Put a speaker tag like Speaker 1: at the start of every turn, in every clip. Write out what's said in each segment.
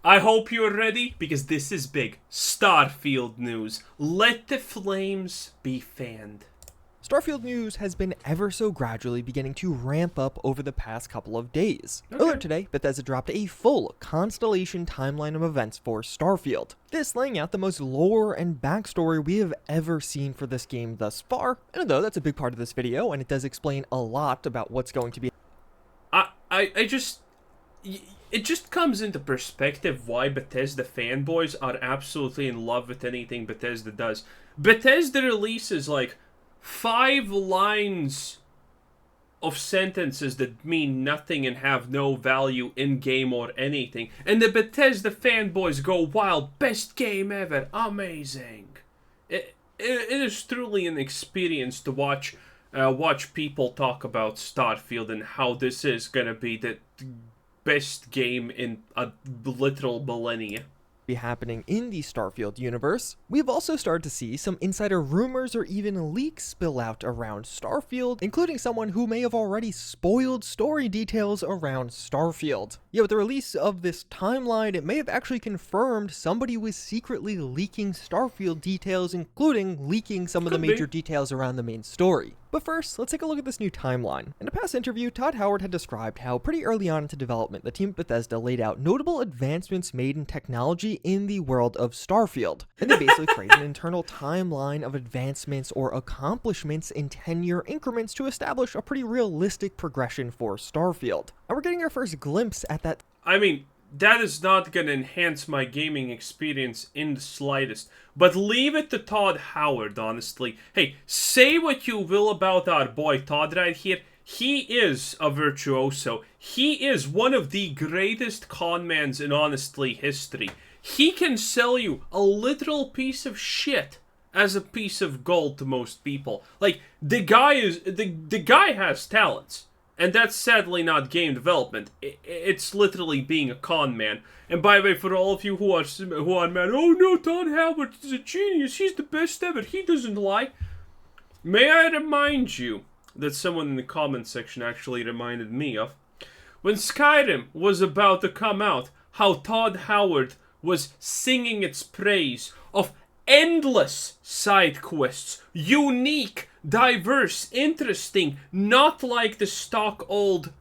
Speaker 1: I hope you're ready, because this is big. Starfield news. Let the flames be fanned.
Speaker 2: Starfield news has been ever so gradually beginning to ramp up over the past couple of days. Earlier today, Bethesda dropped a full Constellation timeline of events for Starfield. This laying out the most lore and backstory we have ever seen for this game thus far, and though that's a big part of this video, and it does explain a lot about what's going to be.
Speaker 1: It just comes into perspective why Bethesda fanboys are absolutely in love with anything Bethesda does. Bethesda releases like 5 lines of sentences that mean nothing and have no value in game or anything, and the Bethesda fanboys go wild. Best game ever, amazing. It is truly an experience to watch people talk about Starfield and how this is gonna be the best game in a literal millennia.
Speaker 2: Be happening in the Starfield universe. We've also started to see some insider rumors or even leaks spill out around Starfield, including someone who may have already spoiled story details around Starfield. Yet with the release of this timeline, it may have actually confirmed somebody was secretly leaking Starfield details, including leaking some of the major details around the main story. But first, let's take a look at this new timeline. In a past interview, Todd Howard had described how pretty early on into development, the team at Bethesda laid out notable advancements made in technology in the world of Starfield. And they basically created an internal timeline of advancements or accomplishments in 10-year increments to establish a pretty realistic progression for Starfield. And we're getting our first glimpse at that.
Speaker 1: I mean, that is not going to enhance my gaming experience in the slightest. But leave it to Todd Howard, honestly. Hey, say what you will about our boy Todd right here. He is a virtuoso. He is one of the greatest conmans in, honestly, history. He can sell you a literal piece of shit as a piece of gold to most people. Like, the guy has talents. And that's sadly not game development. It's literally being a con man. And by the way, for all of you who are mad, oh no, Todd Howard is a genius. He's the best ever. He doesn't lie. May I remind you that someone in the comment section actually reminded me of when Skyrim was about to come out, how Todd Howard was singing its praise of endless side quests, unique, diverse, interesting, not like the stock old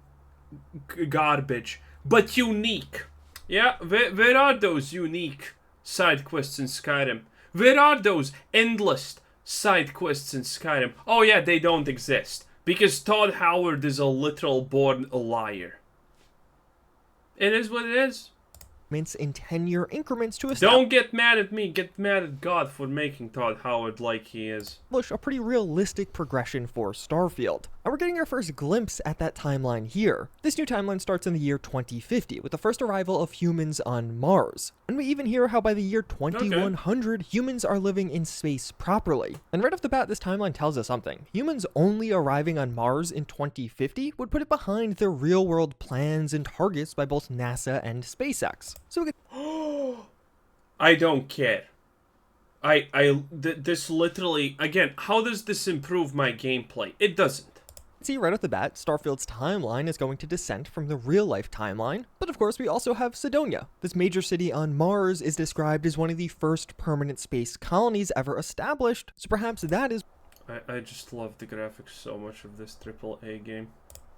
Speaker 1: garbage, but unique. Yeah, where are those unique side quests in Skyrim? Where are those endless side quests in Skyrim? Oh yeah, they don't exist, because Todd Howard is a literal born liar. It is what it is.
Speaker 2: In 10-year increments to establish.
Speaker 1: Don't get mad at me, get mad at God for making Todd Howard like he is.
Speaker 2: A pretty realistic progression for Starfield. And we're getting our first glimpse at that timeline here. This new timeline starts in the year 2050, with the first arrival of humans on Mars. And we even hear how by the year 2100, humans are living in space properly. And right off the bat, this timeline tells us something. Humans only arriving on Mars in 2050 would put it behind the real-world plans and targets by both NASA and SpaceX. So we get
Speaker 1: I don't care. This literally, again, how does this improve my gameplay? It doesn't.
Speaker 2: See right off the bat, Starfield's timeline is going to dissent from the real-life timeline, but of course we also have Cydonia. This major city on Mars is described as one of the first permanent space colonies ever established, so perhaps that is
Speaker 1: I just love the graphics so much of this AAA game.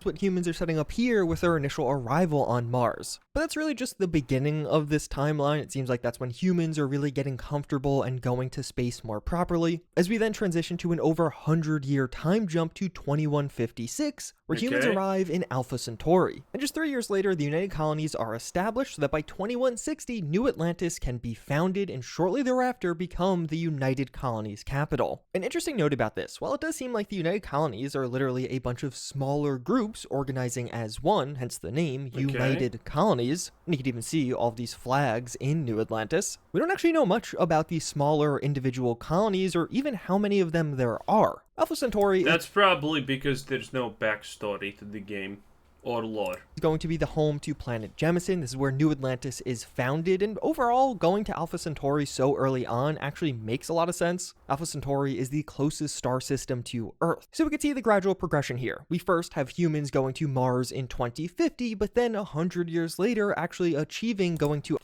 Speaker 2: what humans are setting up here with their initial arrival on Mars. But that's really just the beginning of this timeline. It seems like that's when humans are really getting comfortable and going to space more properly, as we then transition to an over 100-year time jump to 2156, where humans arrive in Alpha Centauri. And just 3 years later, the United Colonies are established so that by 2160, New Atlantis can be founded and shortly thereafter become the United Colonies capital. An interesting note about this, while it does seem like the United Colonies are literally a bunch of smaller groups organizing as one, hence the name, United Colonies, and you can even see all of these flags in New Atlantis, we don't actually know much about these smaller individual colonies or even how many of them there are. Alpha Centauri
Speaker 1: That's probably because there's no backstory to the game. or lore.
Speaker 2: It's going to be the home to planet Jemison. This is where New Atlantis is founded, and overall, going to Alpha Centauri so early on actually makes a lot of sense. Alpha Centauri is the closest star system to Earth, so we can see the gradual progression here. We first have humans going to Mars in 2050, but then 100 years later actually achieving going to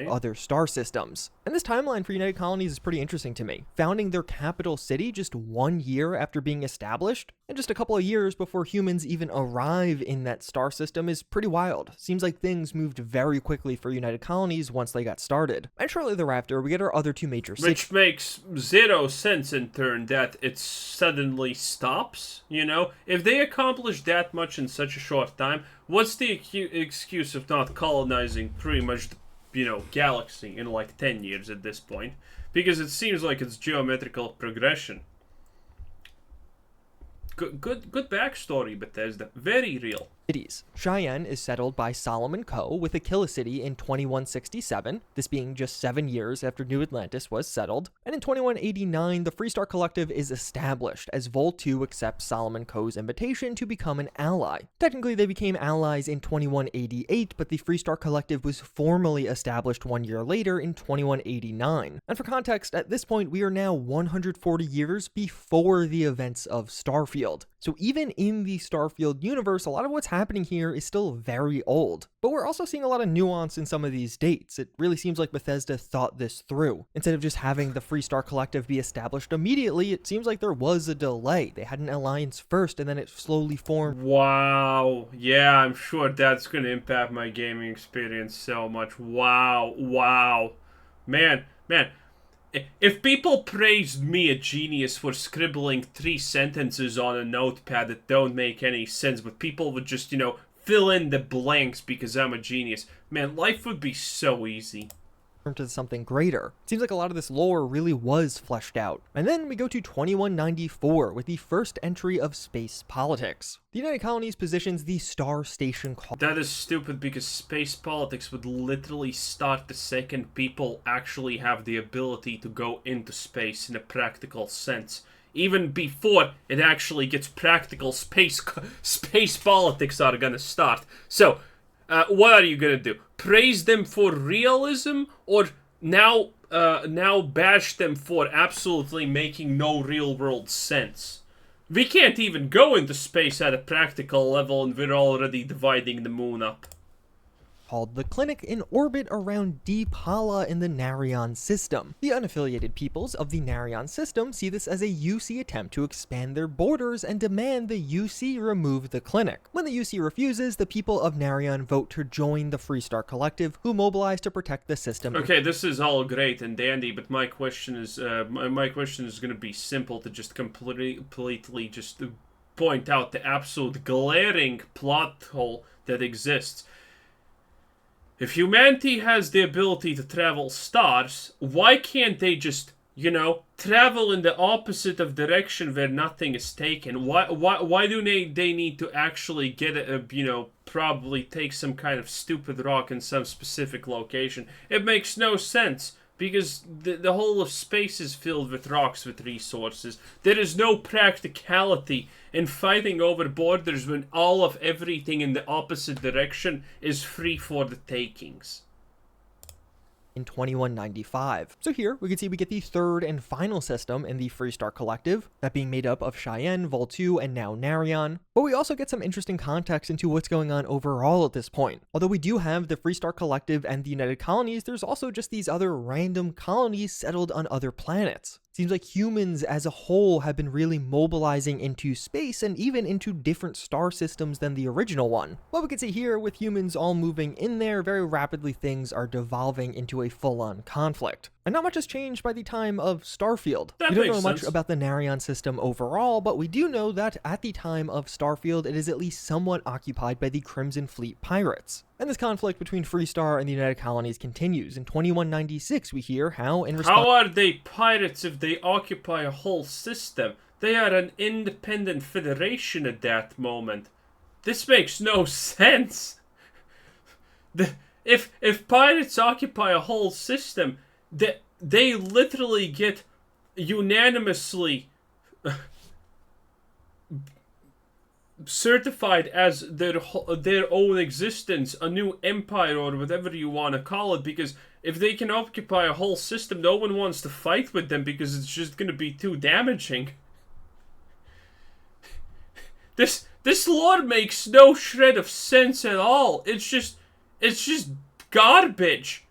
Speaker 2: other star systems. And this timeline for United Colonies is pretty interesting to me. Founding their capital city just 1 year after being established, and just a couple of years before humans even arrive in that star system is pretty wild. Seems like things moved very quickly for United Colonies once they got started. And shortly thereafter, we get our other two major cities.
Speaker 1: Which makes zero sense in turn that it suddenly stops, you know? If they accomplished that much in such a short time, what's the excuse of not colonizing pretty much the, galaxy in like 10 years at this point? Because it seems like it's geometrical progression. Good backstory, Bethesda. Very real.
Speaker 2: Cities. Cheyenne is settled by Solomon Coe with Aquila City in 2167, this being just 7 years after New Atlantis was settled. And in 2189, the Freestar Collective is established as Vol 2 accepts Solomon Coe's invitation to become an ally. Technically, they became allies in 2188, but the Freestar Collective was formally established 1 year later in 2189. And for context, at this point, we are now 140 years before the events of Starfield. So even in the Starfield universe, a lot of what's happening here is still very old. But we're also seeing a lot of nuance in some of these dates. It really seems like Bethesda thought this through. Instead of just having the Freestar Collective be established immediately, it seems like there was a delay. They had an alliance first, and then it slowly formed.
Speaker 1: Wow. Yeah, I'm sure that's going to impact my gaming experience so much. Wow. Man. If people praised me a genius for scribbling 3 sentences on a notepad that don't make any sense, but people would just, fill in the blanks because I'm a genius, man, life would be so easy.
Speaker 2: To something greater. Seems like a lot of this lore really was fleshed out. And then we go to 2194 with the first entry of space politics. The United Colonies positions the Star Station.
Speaker 1: That is stupid because space politics would literally start the second people actually have the ability to go into space in a practical sense. Even before it actually gets practical, space politics are gonna start. So, what are you gonna do? Praise them for realism, or now bash them for absolutely making no real world sense? We can't even go into space at a practical level, and we're already dividing the moon up.
Speaker 2: Called the Clinic, in orbit around Deep Hala in the Narion system. The unaffiliated peoples of the Narion system see this as a UC attempt to expand their borders and demand the UC remove the clinic. When the UC refuses, the people of Narion vote to join the Freestar Collective, who mobilize to protect the system.
Speaker 1: Okay, this is all great and dandy, but my question is going to be simple, to just completely just point out the absolute glaring plot hole that exists. If humanity has the ability to travel stars, why can't they just, travel in the opposite of direction where nothing is taken? Why do they need to actually get probably take some kind of stupid rock in some specific location? It makes no sense. Because the whole of space is filled with rocks with resources. There is no practicality in fighting over borders when all of everything in the opposite direction is free for the takings.
Speaker 2: In 2195. So here, we can see we get the third and final system in the Freestar Collective, that being made up of Cheyenne, Vol 2, and now Narion. But we also get some interesting context into what's going on overall at this point. Although we do have the Freestar Collective and the United Colonies, there's also just these other random colonies settled on other planets. Seems like humans as a whole have been really mobilizing into space and even into different star systems than the original one. What we can see here, with humans all moving in there, very rapidly things are devolving into a full-on conflict. And not much has changed by the time of Starfield. We don't know much about the Narion system overall, but we do know that at the time of Starfield, it is at least somewhat occupied by the Crimson Fleet pirates. And this conflict between Freestar and the United Colonies continues. In 2196, we hear how
Speaker 1: How are they pirates if they occupy a whole system? They are an independent federation at that moment. This makes no sense. If pirates occupy a whole system, they literally get unanimously certified as their own existence, a new empire or whatever you want to call it, because if they can occupy a whole system, no one wants to fight with them because it's just going to be too damaging. This lore makes no shred of sense at all. It's just garbage.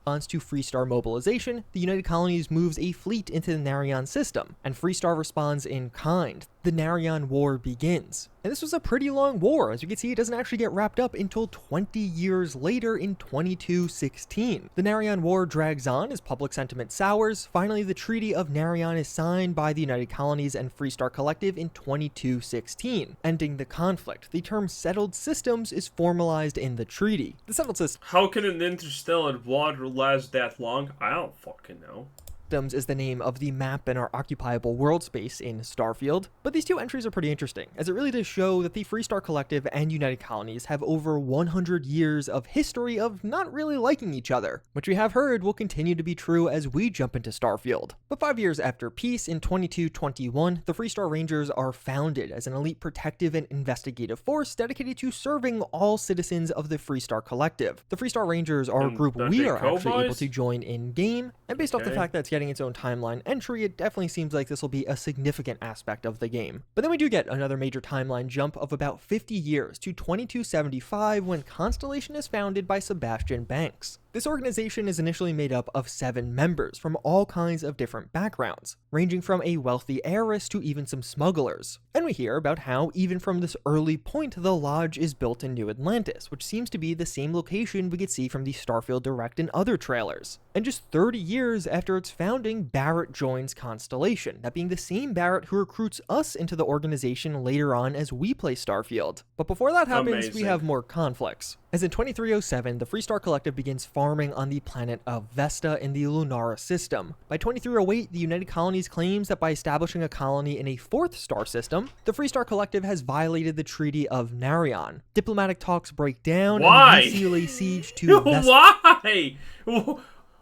Speaker 2: To Freestar mobilization, the United Colonies moves a fleet into the Narion system, and Freestar responds in kind. The Narion War begins. And this was a pretty long war. As you can see, it doesn't actually get wrapped up until 20 years later in 2216. The Narion War drags on as public sentiment sours. Finally, the Treaty of Narion is signed by the United Colonies and Freestar Collective in 2216, ending the conflict. The term settled systems is formalized in the treaty. The settled system.
Speaker 1: How can an interstellar war last that long? I don't fucking know.
Speaker 2: Is the name of the map in our occupiable world space in Starfield, but these two entries are pretty interesting, as it really does show that the Freestar Collective and United Colonies have over 100 years of history of not really liking each other, which we have heard will continue to be true as we jump into Starfield. But 5 years after peace, in 2221, the Freestar Rangers are founded as an elite protective and investigative force dedicated to serving all citizens of the Freestar Collective. The Freestar Rangers are a group we are actually able to join in-game, and based off the fact that it's getting its own timeline entry, it definitely seems like this will be a significant aspect of the game. But then we do get another major timeline jump of about 50 years to 2275 when Constellation is founded by Sebastian Banks. This organization is initially made up of 7 members from all kinds of different backgrounds, ranging from a wealthy heiress to even some smugglers. And we hear about how, even from this early point, the Lodge is built in New Atlantis, which seems to be the same location we could see from the Starfield Direct and other trailers. And just 30 years after its founding, Barrett joins Constellation, that being the same Barrett who recruits us into the organization later on as we play Starfield. But before that happens, we have more conflicts. As in 2307, the Freestar Collective begins farming on the planet of Vesta in the Lunara system. By 2308, the United Colonies claims that by establishing a colony in a 4th star system, the Freestar Collective has violated the Treaty of Narion. Diplomatic talks break down,
Speaker 1: Why?
Speaker 2: And we seal a siege to Vesta.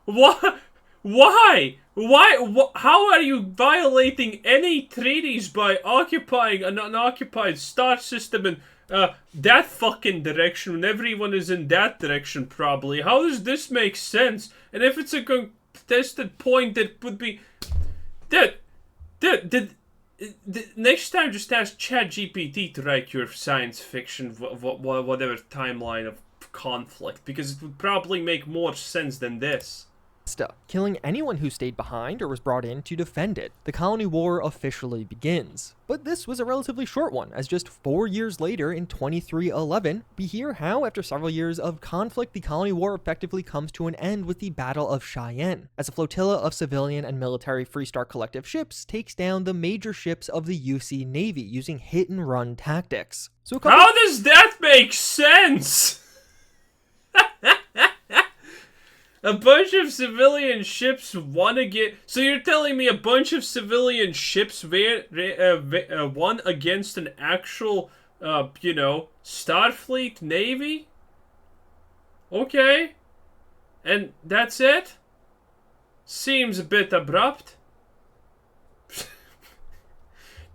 Speaker 1: Why? Why? How are you violating any treaties by occupying an unoccupied star system in that fucking direction when everyone is in that direction probably? How does this make sense? And if it's a contested point, that would be... next time just ask ChatGPT to write your science fiction, whatever timeline of conflict, because it would probably make more sense than this.
Speaker 2: Killing anyone who stayed behind or was brought in to defend it. The colony war officially begins. But this was a relatively short one, as just 4 years later in 2311, we hear how, after several years of conflict, the colony war effectively comes to an end with the Battle of Cheyenne, as a flotilla of civilian and military Freestar Collective ships takes down the major ships of the UC Navy using hit-and-run tactics. So
Speaker 1: how does that make sense? A bunch of civilian ships won against... So you're telling me a bunch of civilian ships won against an actual, Starfleet Navy? Okay. And that's it? Seems a bit abrupt.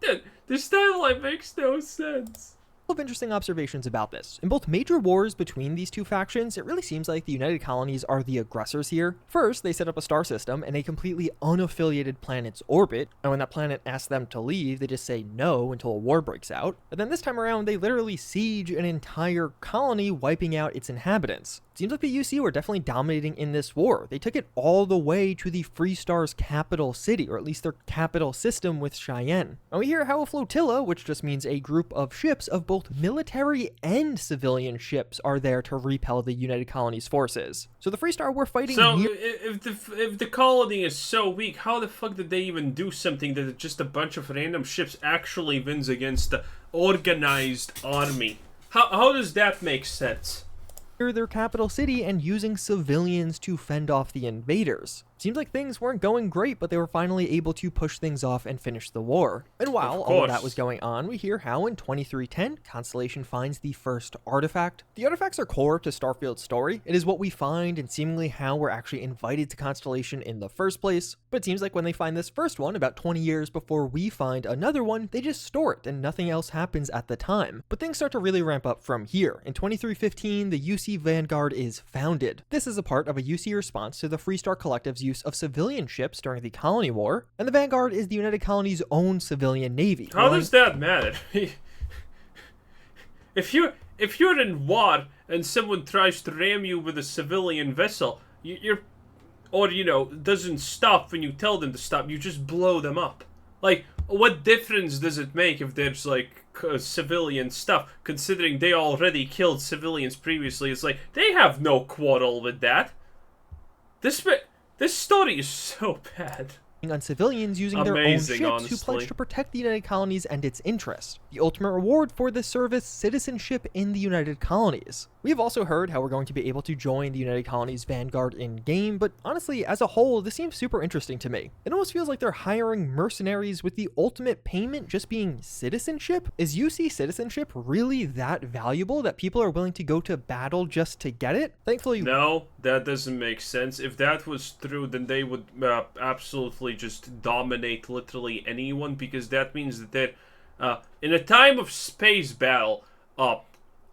Speaker 1: Dude, this timeline makes no sense.
Speaker 2: Of interesting observations about this. In both major wars between these two factions, it really seems like the United Colonies are the aggressors here. First, they set up a star system in a completely unaffiliated planet's orbit, and when that planet asks them to leave, they just say no until a war breaks out. And then this time around, they literally siege an entire colony, wiping out its inhabitants. Seems like the UC were definitely dominating in this war. They took it all the way to the Freestar's capital city, or at least their capital system with Cheyenne. And we hear how a flotilla, which just means a group of ships of both military and civilian ships, are there to repel the United Colonies' forces. So the Freestar were fighting.
Speaker 1: So if the colony is so weak, how the fuck did they even do something that just a bunch of random ships actually wins against the organized army? How does that make sense?
Speaker 2: their capital city and using civilians to fend off the invaders. Seems like things weren't going great, but they were finally able to push things off and finish the war. And while all of that was going on, we hear how in 2310, Constellation finds the first artifact. The artifacts are core to Starfield's story. It is what we find and seemingly how we're actually invited to Constellation in the first place. But it seems like when they find this first one, about 20 years before we find another one, they just store it and nothing else happens at the time. But things start to really ramp up from here. In 2315, the UC Vanguard is founded. This is a part of a UC response to the Freestar Collective's use of civilian ships during the Colony War, and the Vanguard is the United Colony's own civilian navy.
Speaker 1: How does that matter? If you're in war and someone tries to ram you with a civilian vessel, doesn't stop when you tell them to stop, you just blow them up. Like, what difference does it make if there's like civilian stuff, considering they already killed civilians previously? It's like, they have no quarrel with that. This story is so bad.
Speaker 2: On civilians using their own ships who pledge to protect the United Colonies and its interests. The ultimate reward for this service, citizenship in the United Colonies. We have also heard how we're going to be able to join the United Colonies Vanguard in-game, but honestly, as a whole, this seems super interesting to me. It almost feels like they're hiring mercenaries with the ultimate payment just being citizenship? Is UC citizenship really that valuable that people are willing to go to battle just to get it? Thankfully,
Speaker 1: no, that doesn't make sense. If that was true, then they would absolutely just dominate literally anyone, because that means that they're, in a time of space battle,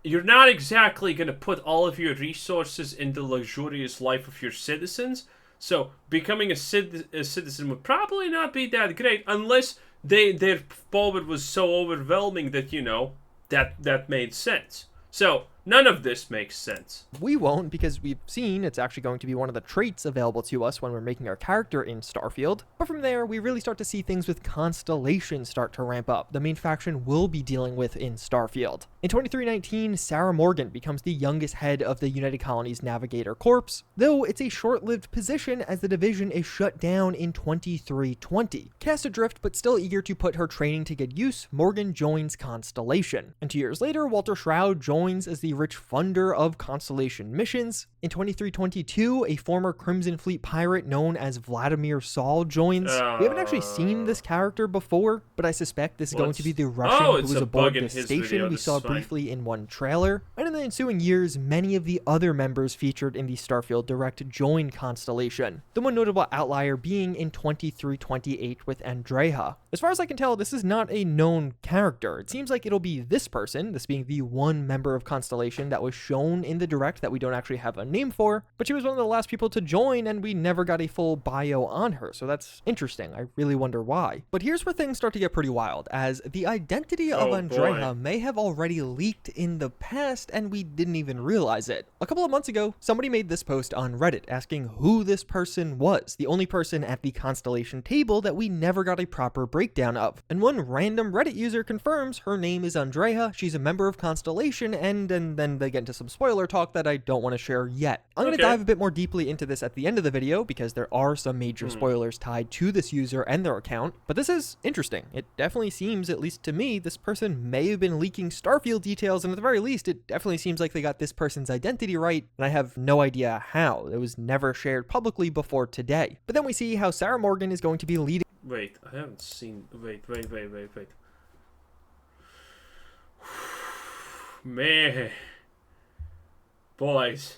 Speaker 1: you're not exactly going to put all of your resources in the luxurious life of your citizens. So becoming a citizen would probably not be that great unless their power was so overwhelming that, that made sense. So none of this makes sense.
Speaker 2: We won't, because we've seen it's actually going to be one of the traits available to us when we're making our character in Starfield. But from there, we really start to see things with Constellation start to ramp up, the main faction we'll be dealing with in Starfield. In 2319, Sarah Morgan becomes the youngest head of the United Colonies Navigator Corps, though it's a short-lived position as the division is shut down in 2320. Cast adrift but still eager to put her training to good use, Morgan joins Constellation. And 2 years later, Walter Shroud joins as the rich funder of Constellation missions. In 2322, a former Crimson Fleet pirate known as Vladimir Saul joins. We haven't actually seen this character before, but I suspect this is going to be the Russian who was aboard the station we saw briefly in one trailer. And in the ensuing years, many of the other members featured in the Starfield Direct joined Constellation, the one notable outlier being in 2328 with Andreja. As far as I can tell, this is not a known character. It seems like it'll be this person, this being the one member of Constellation that was shown in the Direct that we don't actually have a name for, but she was one of the last people to join and we never got a full bio on her, so that's interesting. I really wonder why. But here's where things start to get pretty wild, as the identity of Andreja may have already leaked in the past and we didn't even realize it. A couple of months ago, somebody made this post on Reddit asking who this person was, the only person at the Constellation table that we never got a proper breakdown of. And one random Reddit user confirms her name is Andreja, she's a member of Constellation, and then they get into some spoiler talk that I don't want to share yet. I'm going to dive a bit more deeply into this at the end of the video because there are some major spoilers tied to this user and their account, but this is interesting. It definitely seems, at least to me, this person may have been leaking Starfield details, and at the very least, it definitely seems like they got this person's identity right, and I have no idea how. It was never shared publicly before today. But then we see how Sarah Morgan is going to be leading.
Speaker 1: Wait, I haven't seen. Wait. Man. Boys.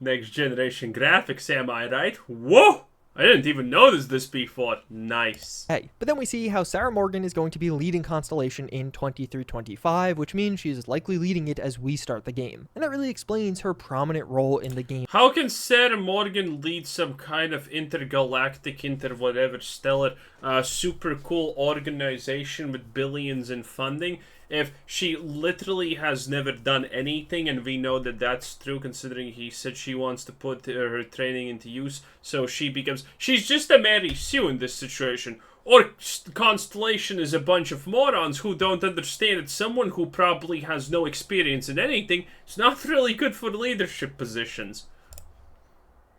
Speaker 1: Next generation graphics, am I right? Whoa! I didn't even notice this before. Nice.
Speaker 2: Hey, but then we see how Sarah Morgan is going to be leading Constellation in 2325, which means she's likely leading it as we start the game. And that really explains her prominent role in the game.
Speaker 1: How can Sarah Morgan lead some kind of intergalactic, stellar, super cool organization with billions in funding if she literally has never done anything, and we know that that's true considering he said she wants to put her training into use, so she's just a Mary Sue in this situation. Or Constellation is a bunch of morons who don't understand that someone who probably has no experience in anything is not really good for leadership positions.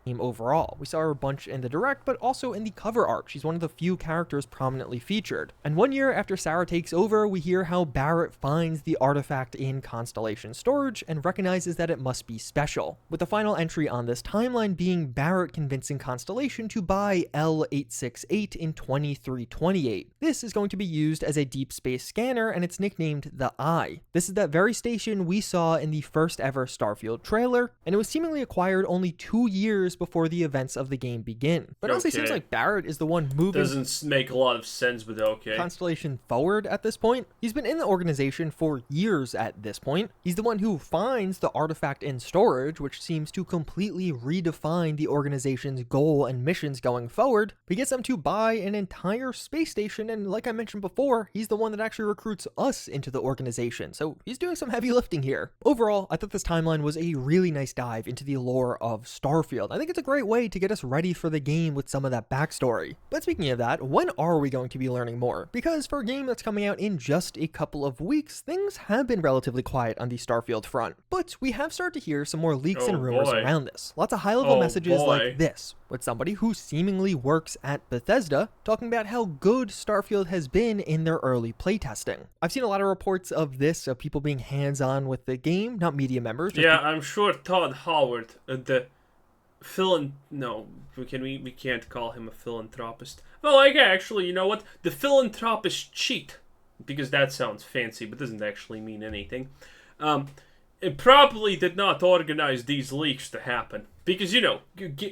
Speaker 2: overall. We saw her a bunch in the direct, but also in the cover art. She's one of the few characters prominently featured. And 1 year after Sarah takes over, we hear how Barrett finds the artifact in Constellation storage and recognizes that it must be special, with the final entry on this timeline being Barrett convincing Constellation to buy L868 in 2328. This is going to be used as a deep space scanner, and it's nicknamed the Eye. This is that very station we saw in the first ever Starfield trailer, and it was seemingly acquired only 2 years before the events of the game begin. But it honestly seems like Barrett is the one moving
Speaker 1: doesn't make a lot of sense, but okay.
Speaker 2: Constellation forward at this point. He's been in the organization for years at this point. He's the one who finds the artifact in storage, which seems to completely redefine the organization's goal and missions going forward. He gets them to buy an entire space station, and like I mentioned before, he's the one that actually recruits us into the organization, so he's doing some heavy lifting here. Overall, I thought this timeline was a really nice dive into the lore of Starfield. I think it's a great way to get us ready for the game with some of that backstory. But speaking of that, when are we going to be learning more? Because for a game that's coming out in just a couple of weeks, things have been relatively quiet on the Starfield front. But we have started to hear some more leaks and rumors around this. Lots of high-level messages like this, with somebody who seemingly works at Bethesda talking about how good Starfield has been in their early playtesting. I've seen a lot of reports of this, of people being hands-on with the game, not media members.
Speaker 1: Yeah, I'm sure Todd Howard, we can't call him a philanthropist. Well, like, actually, you know what? The philanthropist cheat, because that sounds fancy, but doesn't actually mean anything. It probably did not organize these leaks to happen. Because, you know,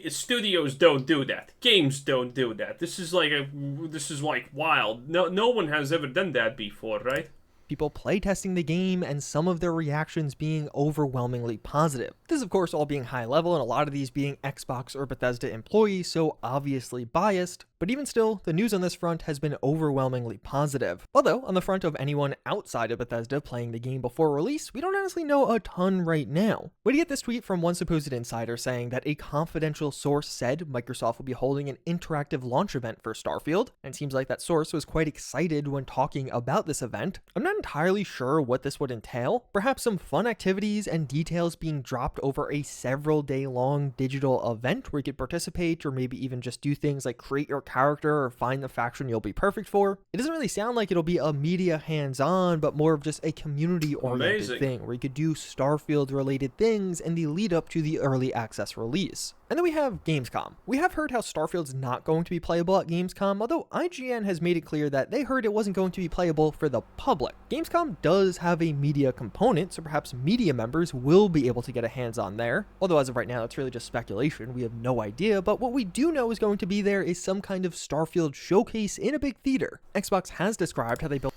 Speaker 1: studios don't do that. Games don't do that. This is like wild. No one has ever done that before, right?
Speaker 2: People playtesting the game and some of their reactions being overwhelmingly positive. This, of course, all being high level, and a lot of these being Xbox or Bethesda employees, so obviously biased. But even still, the news on this front has been overwhelmingly positive. Although, on the front of anyone outside of Bethesda playing the game before release, we don't honestly know a ton right now. We get this tweet from one supposed insider saying that a confidential source said Microsoft will be holding an interactive launch event for Starfield, and it seems like that source was quite excited when talking about this event. I'm not entirely sure what this would entail. Perhaps some fun activities and details being dropped over a several day long digital event where you could participate, or maybe even just do things like create your character or find the faction you'll be perfect for. It doesn't really sound like it'll be a media hands-on, but more of just a community-oriented thing where you could do Starfield-related things in the lead up to the early access release. And then we have Gamescom. We have heard how Starfield's not going to be playable at Gamescom, although IGN has made it clear that they heard it wasn't going to be playable for the public. Gamescom does have a media component, so perhaps media members will be able to get a hands-on there. Although as of right now, it's really just speculation. We have no idea, but what we do know is going to be there is some kind of Starfield showcase in a big theater. Xbox has described how they built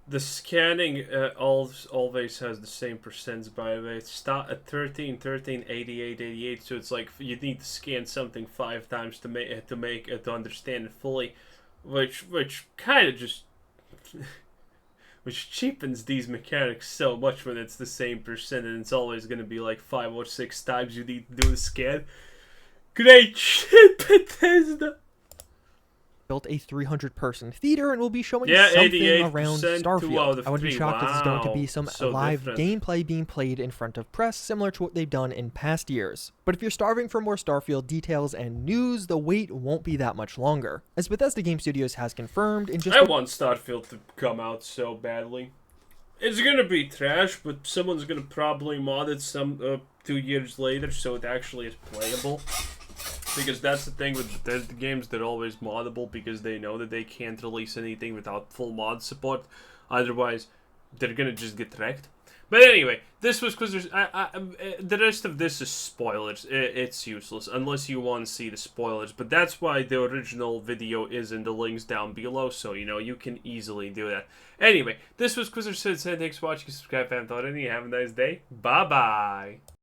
Speaker 1: the scanning always has the same percents, by the way. It's start at 13, 13, 88, 88. So it's like you need to scan something 5 times to understand it fully, which kind of just which cheapens these mechanics so much when it's the same percent, and it's always going to be like 5 or 6 times you need to do the scan. Great shit, Bethesda.
Speaker 2: Built a 300-person theater and will be showing something around Starfield. I wouldn't be shocked if there's going to be some live gameplay being played in front of press, similar to what they've done in past years. But if you're starving for more Starfield details and news, the wait won't be that much longer. As Bethesda Game Studios has confirmed,
Speaker 1: I want Starfield to come out so badly. It's gonna be trash, but someone's gonna probably mod it 2 years later, so it actually is playable. Because that's the thing with Bethesda games, they're always moddable because they know that they can't release anything without full mod support. Otherwise, they're gonna just get wrecked. But anyway, this was because there's the rest of this is spoilers. It's useless unless you want to see the spoilers. But that's why the original video is in the links down below, so you know you can easily do that. Anyway, this was Quizzer said, thanks for watching, subscribe if you haven't already. Have a nice day. Bye bye.